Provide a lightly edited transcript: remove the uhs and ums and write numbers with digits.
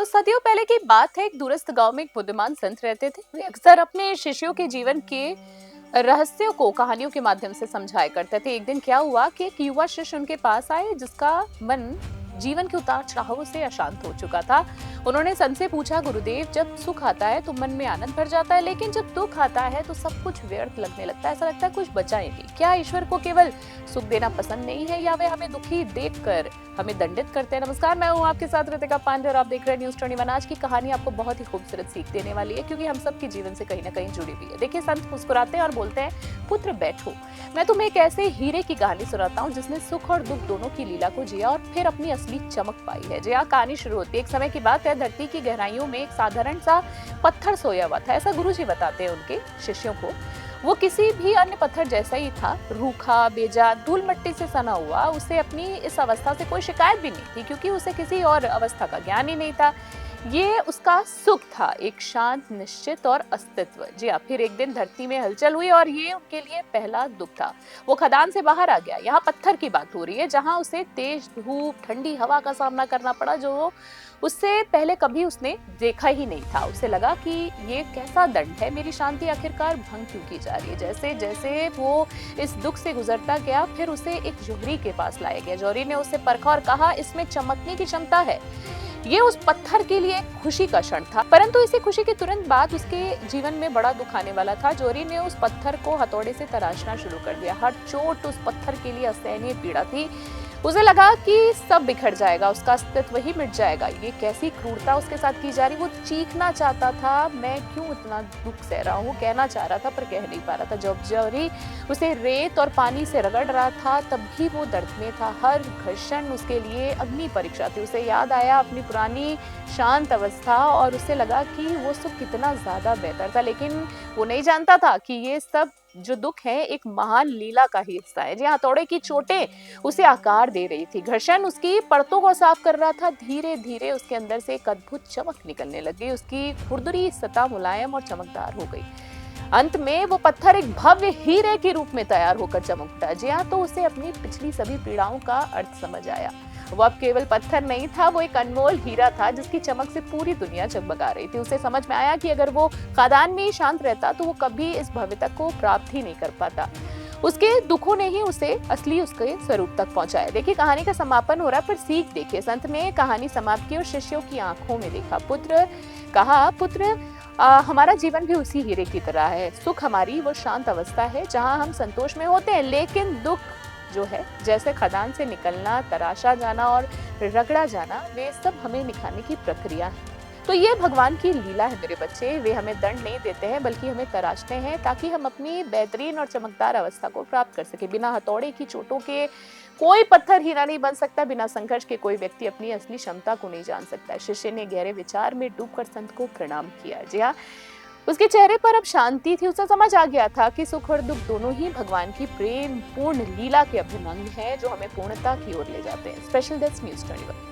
सदियों पहले की बात है। एक दूरस्थ गांव में एक बुद्धिमान संत रहते थे। वे अक्सर अपने शिष्यों के जीवन के रहस्यों को कहानियों के माध्यम से समझाया करते थे। एक दिन क्या हुआ कि एक युवा शिष्य उनके पास आए जिसका मन जीवन के उतार चढ़ावों से अशांत हो चुका था। उन्होंने संत से पूछा, गुरुदेव, जब सुख आता है तो मन में आनंद भर जाता है, लेकिन जब दुख आता है तो सब कुछ व्यर्थ लगने लगता है। ऐसा लगता है कुछ बचा ही नहीं। क्या ईश्वर को केवल सुख देना पसंद नहीं है, या वे हमें दुखी देखकर हमें दंडित करते हैं? नमस्कार, मैं हूँ आपके साथ रितिका पांडे और आप देख रहे हैं न्यूज़ 21। आज की कहानी आपको बहुत ही खूबसूरत सीख देने वाली है, क्योंकि हम सबके जीवन से कहीं ना कहीं जुड़ी हुई है। देखिए, संत मुस्कुराते हैं और बोलते हैं, पुत्र बैठो, मैं तुम्हें एक ऐसे हीरे की कहानी सुनाता हूँ जिसने सुख और दुख दोनों की लीला को जिया और फिर अपनी असली चमक पाई है। जी हाँ, कहानी शुरू होती है। एक समय की बात है, धरती की गहराइयों में एक साधारण सा पत्थर सोया हुआ था। ऐसा गुरुजी बताते हैं उनके शिष्यों को। वो किसी भी अन्य पत्थर जैसा ही था, रूखा, बेजान, धूल मिट्टी से सना हुआ। उसे अपनी इस अवस्था से कोई शिकायत भी नहीं थी, क्योंकि उसे किसी और अवस्था का ज्ञान ही नहीं था। ये उसका सुख था, एक शांत, निश्चित और अस्तित्व। जी हाँ, फिर एक दिन धरती में हलचल हुई और ये उनके लिए पहला दुख था। वो खदान से बाहर आ गया। यहाँ पत्थर की बात हो रही है, जहाँ उसे तेज धूप, ठंडी हवा का सामना करना पड़ा, जो उससे पहले कभी उसने देखा ही नहीं था। उसे लगा कि ये कैसा दंड है, मेरी शांति आखिरकार भंग क्यों की जा रही है। जैसे जैसे वो इस दुख से गुजरता गया, फिर उसे एक जौहरी के पास लाया गया। जौहरी ने उसे परखा और कहा, इसमें चमकने की क्षमता है। ये उस पत्थर के लिए खुशी का क्षण था, परंतु इसी खुशी के तुरंत बाद उसके जीवन में बड़ा दुख आने वाला था। जौहरी ने उस पत्थर को हथौड़े से तराशना शुरू कर दिया। हर चोट उस पत्थर के लिए असहनीय पीड़ा थी। उसे लगा कि सब बिखर जाएगा, उसका अस्तित्व ही मिट जाएगा। ये कैसी क्रूरता उसके साथ की जा रही। वो चीखना चाहता था, मैं क्यों इतना दुख सह रहा हूँ, कहना चाह रहा था पर कह नहीं पा रहा था। जब जौहरी उसे रेत और पानी से रगड़ रहा था, तब भी वो दर्द में था। हर घर्षण उसके लिए अग्नि परीक्षा थी। उसे याद आया अपनी पुरानी शांत अवस्था, और उसे लगा कि वो सुख कितना ज्यादा बेहतर था। लेकिन वो नहीं जानता था कि ये सब जो दुख है एक महान लीला का ही हिस्सा है। जी, हथौड़े की चोटें उसे आकार दे रही थी, घर्षण उसकी परतों को साफ कर रहा था। धीरे धीरे उसके अंदर से एक अद्भुत चमक निकलने लगी। उसकी खुरदुरी सतह मुलायम और चमकदार हो गई। अंत में वो पत्थर एक भव्य हीरे के रूप में तैयार होकर चमक उठा। जी हाँ, तो उसे अपनी पिछली सभी पीड़ाओं का अर्थ समझ आया। वो अब केवल पत्थर नहीं था, वो एक अनमोल हीरा था जिसकी चमक से पूरी दुनिया जगमगा रही थी। उसे समझ में आया कि अगर वो खदान में ही शांत रहता तो वो कभी इस भव्यता को प्राप्त ही नहीं कर पाता। उसके दुखों ने ही उसे असली उसके स्वरूप तक पहुंचाया। देखिए, कहानी का समापन हो रहा है, पर सीख देखिए। संत ने कहानी समाप्त की और शिष्यों की आंखों में देखा। पुत्र, हमारा जीवन भी उसी हीरे की तरह है। सुख हमारी वो शांत अवस्था है जहां हम संतोष में होते हैं, लेकिन दुख जो है, जैसे खदान से निकलना, तराशा जाना और रगड़ा जाना, वे सब हमें निखारने की प्रक्रिया है। तो ये भगवान की लीला है मेरे बच्चे। वे हमें दंड नहीं देते हैं, बल्कि हमें तराशते हैं ताकि हम अपनी बेहतरीन और चमकदार अवस्था को प्राप्त कर सके। बिना हथौड़े की चोटों के कोई पत्थर हीरा नहीं बन सकता। बिना संघर्ष के कोई व्यक्ति अपनी असली क्षमता को नहीं जान सकता। शिष्य ने गहरे विचार में डूबकर संत को प्रणाम किया। जी हाँ, उसके चेहरे पर अब शांति थी। उसे समझ आ गया था कि सुख और दुख दोनों ही भगवान की प्रेम पूर्ण लीला के अभिन्न अंग हैं, जो हमें पूर्णता की ओर ले जाते हैं। Special desk news 21।